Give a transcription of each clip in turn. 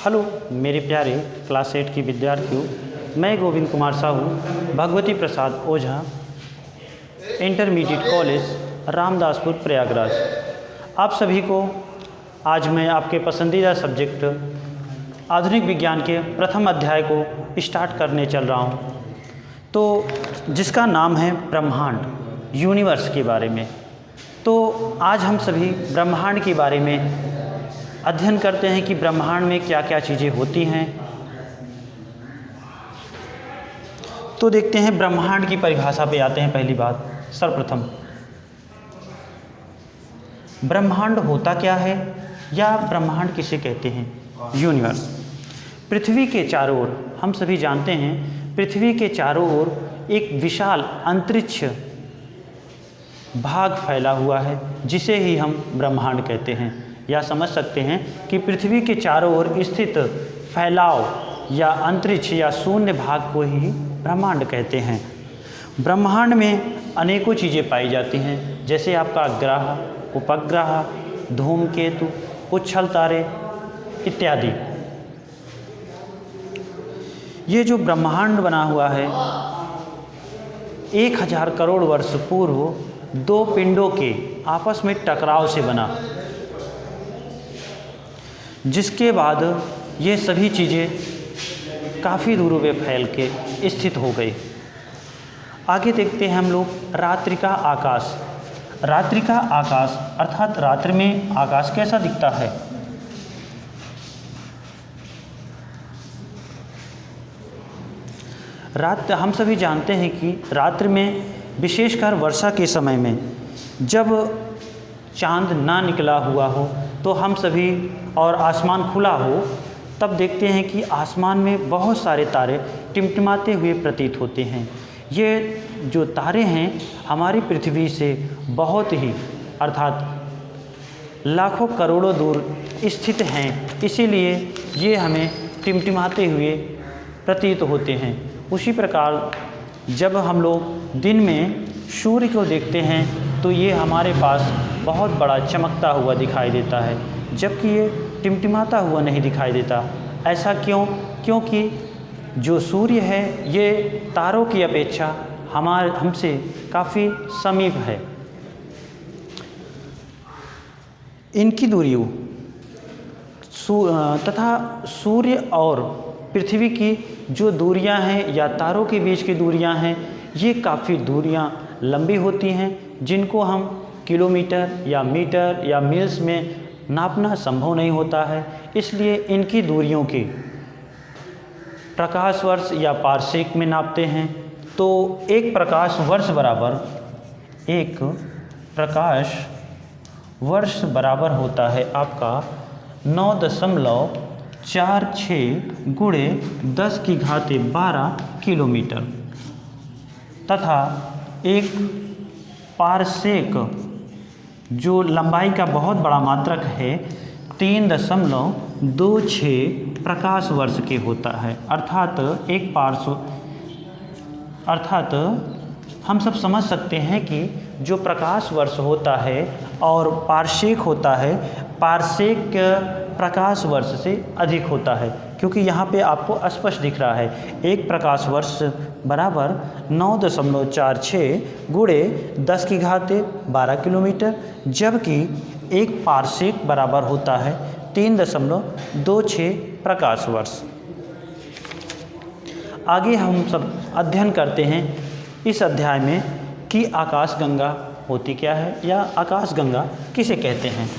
Hello मेरे प्यारे class 8 की विद्यार्थियों, मैं गोविंद कुमार साहू, भगवती प्रसाद ओझा, इंटरमीडिएट कॉलेज रामदासपुर प्रयागराज। आप सभी को आज मैं आपके पसंदीदा सब्जेक्ट आधुनिक विज्ञान के प्रथम अध्याय को स्टार्ट करने चल रहा हूँ, तो जिसका नाम है ब्रह्मांड, यूनिवर्स के बारे में। तो आज हम सभी ब्रह्मांड के बारे में अध्ययन करते हैं कि ब्रह्मांड में क्या क्या चीज़ें होती हैं। तो देखते हैं ब्रह्मांड की परिभाषा पे आते हैं। पहली बात, सर्वप्रथम ब्रह्मांड होता क्या है या ब्रह्मांड किसे कहते हैं? यूनिवर्स। पृथ्वी के चारों ओर, हम सभी जानते हैं, पृथ्वी के चारों ओर एक विशाल अंतरिक्ष भाग फैला हुआ है, जिसे ही हम ब्रह्मांड कहते हैं। या समझ सकते हैं कि पृथ्वी के चारों ओर स्थित फैलाव या अंतरिक्ष या शून्य भाग को ही ब्रह्मांड कहते हैं। ब्रह्मांड में अनेकों चीज़ें पाई जाती हैं, जैसे आपका ग्रह, उपग्रह, धूमकेतु, उच्छल तारे इत्यादि। ये जो ब्रह्मांड बना हुआ है 1000 करोड़ वर्ष पूर्व दो पिंडों के आपस में टकराव से बना, जिसके बाद ये सभी चीज़ें काफ़ी दूरों पे फैल के स्थित हो गई। आगे देखते हैं हम लोग रात्रि का आकाश। रात्रि का आकाश अर्थात रात्रि में आकाश कैसा दिखता है? रात, हम सभी जानते हैं कि रात्रि में, विशेषकर वर्षा के समय में, जब चांद ना निकला हुआ हो तो हम सभी और आसमान खुला हो, तब देखते हैं कि आसमान में बहुत सारे तारे टिमटिमाते हुए प्रतीत होते हैं। ये जो तारे हैं हमारी पृथ्वी से बहुत ही अर्थात लाखों करोड़ों दूर स्थित हैं, इसीलिए ये हमें टिमटिमाते हुए प्रतीत होते हैं। उसी प्रकार जब हम लोग दिन में सूर्य को देखते हैं तो ये हमारे पास बहुत बड़ा चमकता हुआ दिखाई देता है, जबकि ये टिमटिमाता हुआ नहीं दिखाई देता। ऐसा क्यों? क्योंकि जो सूर्य है ये तारों की अपेक्षा हमसे काफ़ी समीप है। इनकी दूरियों तथा सूर्य और पृथ्वी की जो दूरियां हैं या तारों के बीच की दूरियां हैं, ये काफ़ी दूरियां लंबी होती हैं, जिनको हम किलोमीटर या मीटर या मील्स में नापना संभव नहीं होता है। इसलिए इनकी दूरियों की प्रकाश वर्ष या पारसेक में नापते हैं। तो एक प्रकाश वर्ष बराबर होता है आपका 9.46 गुणे 10⁻12 किलोमीटर, तथा एक पारसेक जो लंबाई का बहुत बड़ा मात्रक है 3.26 प्रकाश वर्ष के होता है। अर्थात हम सब समझ सकते हैं कि जो प्रकाश वर्ष होता है और पारसेक होता है, पारसेक प्रकाश वर्ष से अधिक होता है, क्योंकि यहाँ पे आपको स्पष्ट दिख रहा है एक प्रकाश वर्ष बराबर 9.46 गुणे 10⁻12 किलोमीटर, जबकि एक पारसेक बराबर होता है 3.26 प्रकाश वर्ष। आगे हम सब अध्ययन करते हैं इस अध्याय में कि आकाशगंगा होती क्या है या आकाशगंगा किसे कहते हैं।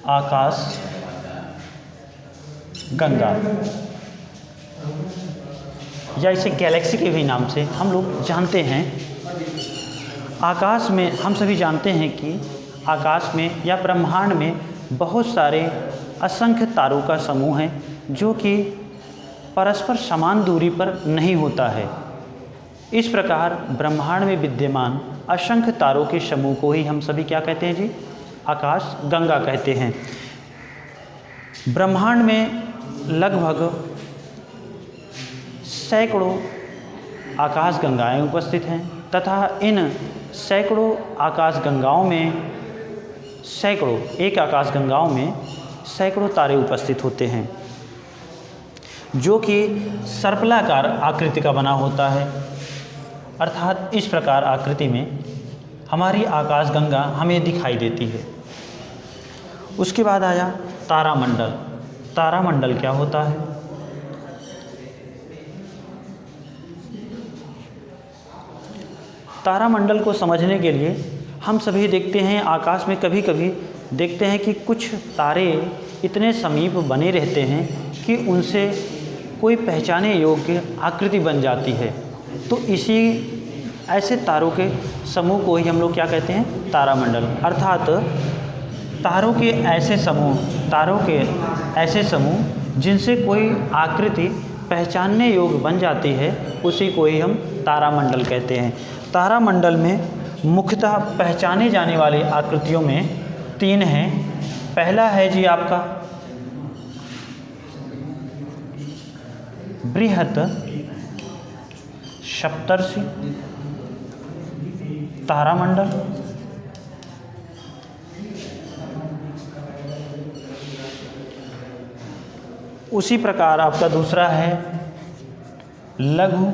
आकाश गंगा या इसे गैलेक्सी के भी नाम से हम लोग जानते हैं। आकाश में हम सभी जानते हैं कि आकाश में या ब्रह्मांड में बहुत सारे असंख्य तारों का समूह है, जो कि परस्पर समान दूरी पर नहीं होता है। इस प्रकार ब्रह्मांड में विद्यमान असंख्य तारों के समूह को ही हम सभी क्या कहते हैं जी? आकाश गंगा कहते हैं। ब्रह्मांड में लगभग सैकड़ों आकाश गंगाएं उपस्थित हैं। तथा इन सैकड़ों आकाशगंगाओं में एक आकाशगंगाओं में सैकड़ों तारे उपस्थित होते हैं, जो कि सर्पलाकार आकृति का बना होता है। अर्थात इस प्रकार आकृति में हमारी आकाशगंगा हमें दिखाई देती है। उसके बाद आया तारामंडल। तारामंडल क्या होता है? तारामंडल को समझने के लिए हम सभी देखते हैं आकाश में, कभी कभी देखते हैं कि कुछ तारे इतने समीप बने रहते हैं कि उनसे कोई पहचाने योग्य आकृति बन जाती है। तो इसी ऐसे तारों के समूह को ही हम लोग क्या कहते हैं? तारामंडल। अर्थात तारों के ऐसे समूह जिनसे कोई आकृति पहचानने योग्य बन जाती है, उसी को ही हम तारामंडल कहते हैं। तारामंडल में मुख्यतः पहचाने जाने वाली आकृतियों में 3 हैं। पहला है जी आपका बृहत सप्तर्षि तारामंडल। उसी प्रकार आपका दूसरा है लघु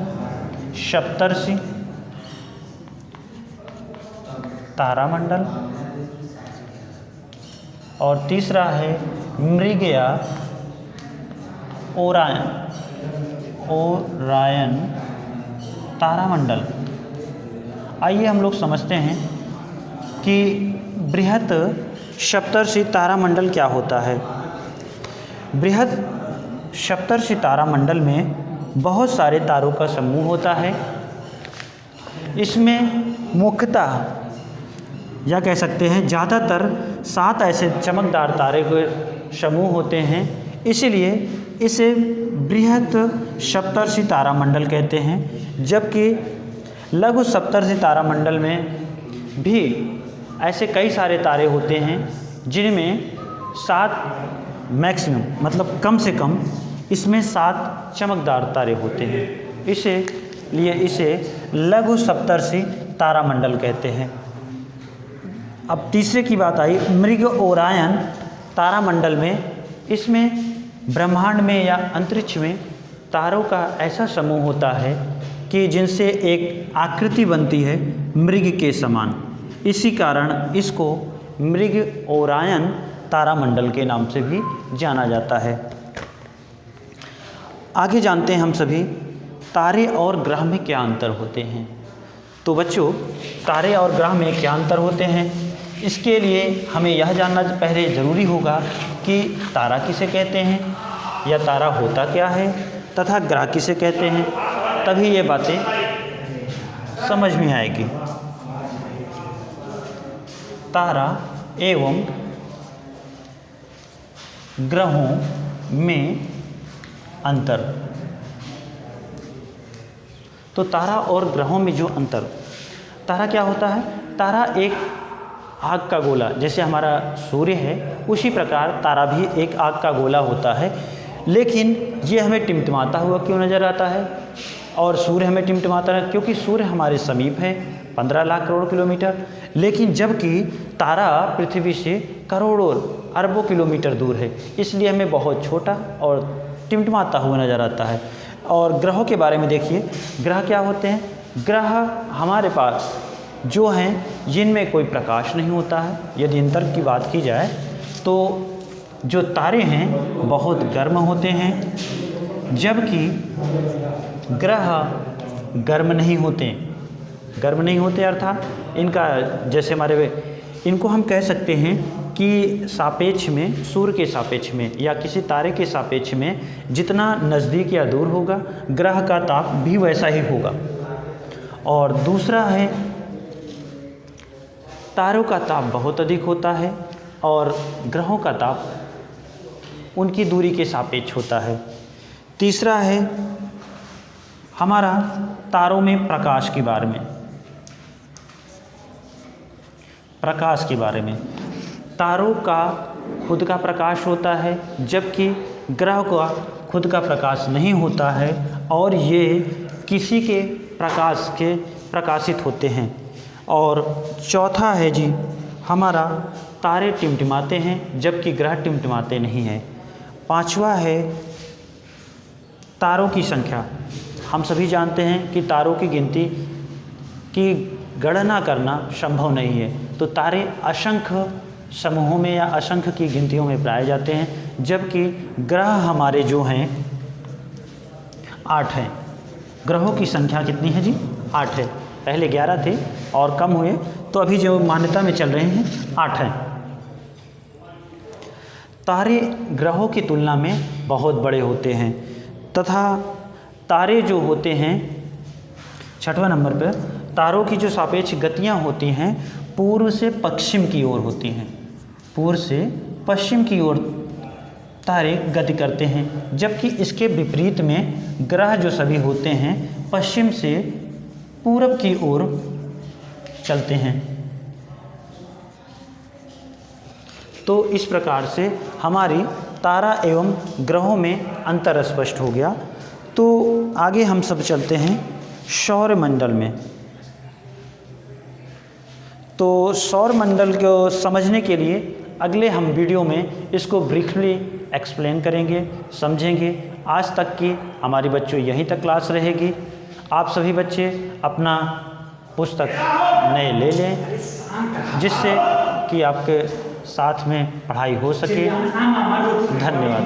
सप्तर्षि तारामंडल, और तीसरा है मृगया ओरायन तारामंडल। आइए हम लोग समझते हैं कि बृहत सप्तर्षि तारामंडल क्या होता है। बृहत सप्तर्षि तारामंडल में बहुत सारे तारों का समूह होता है। इसमें मुख्यतः या कह सकते हैं ज़्यादातर 7 ऐसे चमकदार तारे के समूह होते हैं, इसलिए इसे बृहत सप्तर्षि तारामंडल कहते हैं। जबकि लघु सप्तर्षि तारामंडल में भी ऐसे कई सारे तारे होते हैं जिनमें 7 मैक्सिमम मतलब कम से कम इसमें 7 चमकदार तारे होते हैं, इसलिए इसे लघु सप्तर्षि तारामंडल कहते हैं। अब तीसरे की बात आई मृग ओरायन तारामंडल में। इसमें ब्रह्मांड में या अंतरिक्ष में तारों का ऐसा समूह होता है कि जिनसे एक आकृति बनती है मृग के समान, इसी कारण इसको मृग ओरायन तारामंडल के नाम से भी जाना जाता है। आगे जानते हैं हम सभी तारे और ग्रह में क्या अंतर होते हैं। तो बच्चों, तारे और ग्रह में क्या अंतर होते हैं, इसके लिए हमें यह जानना पहले ज़रूरी होगा कि तारा किसे कहते हैं या तारा होता क्या है तथा ग्रह किसे कहते हैं, तभी ये बातें समझ में आएगी। तारा एवं ग्रहों में अंतर। तो तारा और ग्रहों में जो अंतर, तारा क्या होता है? तारा एक आग का गोला, जैसे हमारा सूर्य है उसी प्रकार तारा भी एक आग का गोला होता है, लेकिन ये हमें टिमटिमाता हुआ क्यों नज़र आता है और सूर्य हमें टिमटिमाता है? क्योंकि सूर्य हमारे समीप है 15 लाख करोड़ किलोमीटर, लेकिन जबकि तारा पृथ्वी से करोड़ों अरबों किलोमीटर दूर है, इसलिए हमें बहुत छोटा और टिमटिमाता हुआ नज़र आता है। और ग्रहों के बारे में देखिए, ग्रह क्या होते हैं? ग्रह हमारे पास जो हैं जिनमें कोई प्रकाश नहीं होता है। यदि अंतर की बात की जाए तो जो तारे हैं बहुत गर्म होते हैं, जबकि ग्रह गर्म नहीं होते अर्थात इनका जैसे इनको हम कह सकते हैं कि सापेक्ष में, सूर्य के सापेक्ष में या किसी तारे के सापेक्ष में जितना नज़दीक या दूर होगा ग्रह का ताप भी वैसा ही होगा। और दूसरा है तारों का ताप बहुत अधिक होता है और ग्रहों का ताप उनकी दूरी के सापेक्ष होता है। तीसरा है हमारा तारों में प्रकाश के बारे में। तारों का खुद का प्रकाश होता है, जबकि ग्रह का खुद का प्रकाश नहीं होता है और ये किसी के प्रकाश के प्रकाशित होते हैं। और चौथा है जी हमारा तारे टिमटिमाते हैं जबकि ग्रह टिमटिमाते नहीं हैं। पांचवा है तारों की संख्या। हम सभी जानते हैं कि तारों की गिनती की गणना करना संभव नहीं है, तो तारे असंख्य समूहों में या असंख्य की गिनतियों में पाए जाते हैं, जबकि ग्रह हमारे जो हैं 8 हैं। ग्रहों की संख्या कितनी है जी? 8 है। पहले 11 थे और कम हुए, तो अभी जो मान्यता में चल रहे हैं 8 हैं। तारे ग्रहों की तुलना में बहुत बड़े होते हैं तथा तारे जो होते हैं, 6वां नंबर पर, तारों की जो सापेक्ष गतियां होती हैं पूर्व से पश्चिम की ओर होती हैं। पूर्व से पश्चिम की ओर तारे गति करते हैं, जबकि इसके विपरीत में ग्रह जो सभी होते हैं पश्चिम से पूरब की ओर चलते हैं। तो इस प्रकार से हमारी तारा एवं ग्रहों में अंतर स्पष्ट हो गया। तो आगे हम सब चलते हैं सौरमंडल में। तो सौरमंडल को समझने के लिए अगले हम वीडियो में इसको ब्रीफली एक्सप्लेन करेंगे, समझेंगे। आज तक की हमारी बच्चों यहीं तक क्लास रहेगी। आप सभी बच्चे अपना पुस्तक नए ले लें, जिससे कि आपके साथ में पढ़ाई हो सके। धन्यवाद।